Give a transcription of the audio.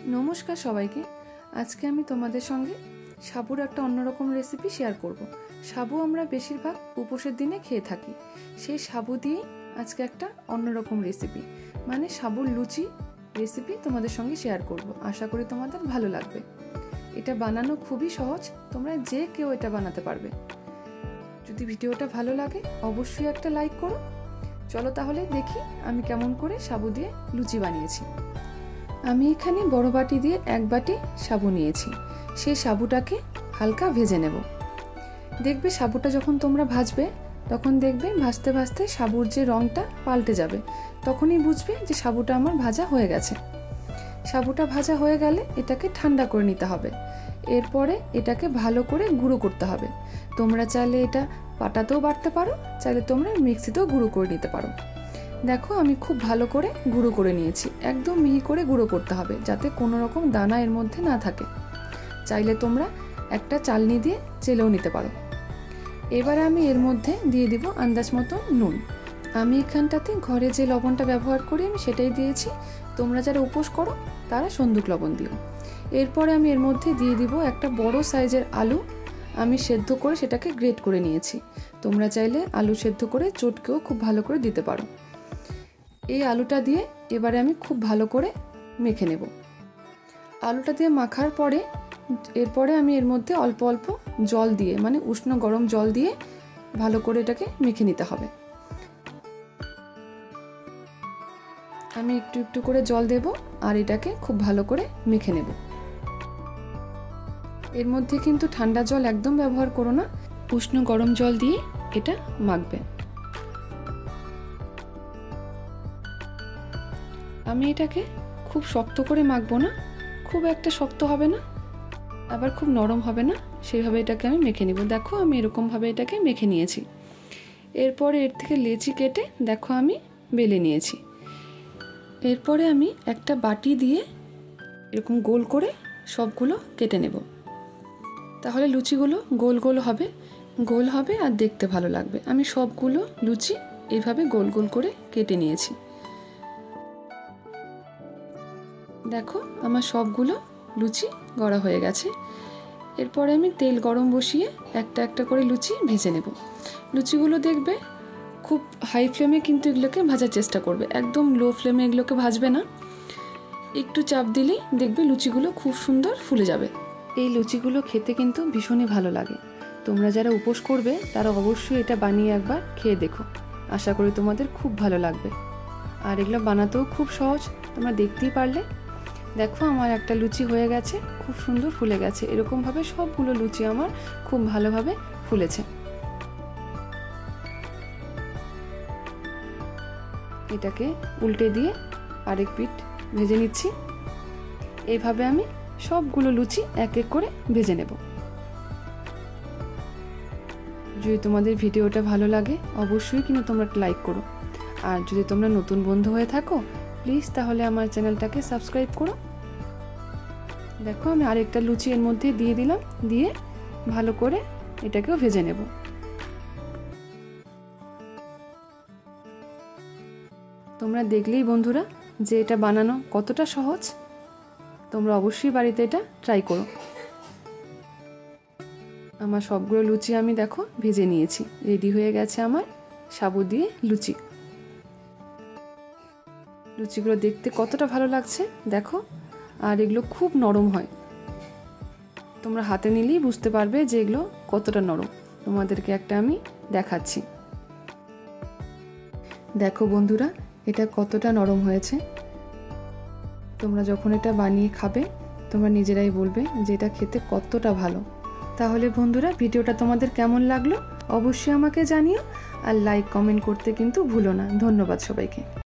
नमस्कार सबाइके आज के आमी तोमादेर संगे साबुर एक अन्यरकम रेसिपि शेयर करब। साबु आमरा बेशिरभाग उपोसेर दिने खेये थाकी, सेई साबु दिये आज के एक अन्यरकम रेसिपि माने साबुर लुचि रेसिपि तोमादेर संगे शेयर करब। आशा करी तोमादेर भालो लागबे। एटा बानानो खुबই सहज, तोमरा जे केउ एटा बानाते पारबे। যদি ভিডিওটা ভালো লাগে অবশ্যই একটা লাইক করো। চলো তাহলে দেখি আমি কেমন করে সাবু দিয়ে লুচি বানিয়েছি। আমি এখানে বড় বাটি দিয়ে এক বাটি সাবু নিয়েছি। সেই সাবুটাকে হালকা ভেজে নেব। দেখবে সাবুটা যখন তোমরা ভাজবে তখন দেখবে ভাজতে ভাজতে সাবুর যে রংটা পাল্টে যাবে, তখনই বুঝবে যে সাবুটা আমার ভাজা হয়ে গেছে। সাবুটা ভাজা হয়ে গেলে এটাকে ঠান্ডা করে নিতে হবে। এরপরে এটাকে ভালো করে গুঁড়ো করতে হবে। তোমরা চাইলে এটা পাটাতেও বাটতে পারো, চাইলে তোমরা মিক্সিতেও গুঁড়ো করে নিতে পারো। দেখো আমি খুব ভালো করে গুঁড়ো করে নিয়েছি। একদম মিহি করে গুঁড়ো করতে হবে যাতে কোনো রকম দানা এর মধ্যে না থাকে। চাইলে তোমরা একটা চালনি দিয়ে চেলেও নিতে পারো। এবারে আমি এর মধ্যে দিয়ে দিব আন্দাজ মতো নুন। আমি এখানটাতে ঘরে যে লবণটা ব্যবহার করি আমি সেটাই দিয়েছি। তোমরা যারা উপোস করো তারা সন্দুক লবণ দিও। এরপরে আমি এর মধ্যে দিয়ে দিব একটা বড় সাইজের আলু। আমি সেদ্ধ করে সেটাকে গ্রেট করে নিয়েছি। তোমরা চাইলে আলু সেদ্ধ করে চটকেও খুব ভালো করে দিতে পারো। এই আলুটা দিয়ে এবারে আমি খুব ভালো করে মেখে নেব। আলুটা দিয়ে মাখার পরে এরপরে আমি এর মধ্যে অল্প অল্প জল দিয়ে মানে উষ্ণ গরম জল দিয়ে ভালো করে এটাকে মেখে নিতে হবে। আমি একটু একটু করে জল দেব আর এটাকে খুব ভালো করে মেখে নেব। এর মধ্যে কিন্তু ঠান্ডা জল একদম ব্যবহার করো না, উষ্ণ গরম জল দিয়ে এটা মাখবে। আমি এটাকে খুব শক্ত করে মাখবো না, খুব একটা শক্ত হবে না আবার খুব নরম হবে না, সেইভাবে এটাকে আমি মেখে নিব। দেখো আমি এরকমভাবে এটাকে মেখে নিয়েছি। এরপরে এর থেকে লেচি কেটে দেখো আমি বেলে নিয়েছি। এরপরে আমি একটা বাটি দিয়ে এরকম গোল করে সবগুলো কেটে নেব। তাহলে লুচিগুলো গোল গোল হবে আর দেখতে ভালো লাগবে। আমি সবগুলো লুচি এইভাবে গোল গোল করে কেটে নিয়েছি। দেখো আমার সবগুলো লুচি গড়া হয়ে গেছে। এরপরে আমি তেল গরম বসিয়ে একটা একটা করে লুচি ভেজে নেব। লুচিগুলো দেখবে খুব হাই ফ্লেমে কিন্তু এগুলোকে ভাজার চেষ্টা করবে, একদম লো ফ্লেমে এগুলোকে ভাজবে না। একটু চাপ দিলেই দেখবে লুচিগুলো খুব সুন্দর ফুলে যাবে। এই লুচিগুলো খেতে কিন্তু ভীষণই ভালো লাগে। তোমরা যারা উপোস করবে তারা অবশ্যই এটা বানিয়ে একবার খেয়ে দেখো। আশা করি তোমাদের খুব ভালো লাগবে। আর এগুলো বানাতেও খুব সহজ, তোমরা দেখতেই পারলে। দেখো আমার একটা লুচি হয়ে গেছে, খুব সুন্দর ফুলে গেছে। এরকমভাবে সবগুলো লুচি আমার খুব ভালোভাবে ফুলেছে। এটাকে উল্টে দিয়ে আরেক পিঠ ভেজে নিচ্ছি। এইভাবে আমি সবগুলো লুচি এক এক করে ভেজে নেব। যদি তোমাদের ভিডিওটা ভালো লাগে অবশ্যই কিন্তু তোমরা লাইক করো। আর যদি তোমরা নতুন বন্ধু হয়ে থাকো প্লিজ তাহলে আমার চ্যানেলটাকে সাবস্ক্রাইব করো। দেখো আমি আরেকটা লুচি এর মধ্যে দিয়ে দিলাম, দিয়ে ভালো করে এটাকেও ভেজে নেব। তোমরা দেখলেই বন্ধুরা যে এটা বানানো কতটা সহজ। তোমরা অবশ্যই বাড়িতে এটা ট্রাই করো। আমার সবগুলো লুচি আমি দেখো ভেজে নিয়েছি। রেডি হয়ে গেছে আমার সাবু দিয়ে লুচি। লুচিগুলো দেখতে কতটা ভালো লাগছে দেখো। আর এগুলো খুব নরম হয়, তোমরা হাতে নিলেই বুঝতে পারবে যে এগুলো কতটা নরম। তোমাদেরকে একটা আমি দেখাচ্ছি। দেখো বন্ধুরা এটা কতটা নরম হয়েছে। তোমরা যখন এটা বানিয়ে খাবে তোমরা নিজেরাই বলবে যে এটা খেতে কতটা ভালো। তাহলে বন্ধুরা ভিডিওটা তোমাদের কেমন লাগলো অবশ্যই আমাকে জানিও। আর লাইক কমেন্ট করতে কিন্তু ভুলো না। ধন্যবাদ সবাইকে।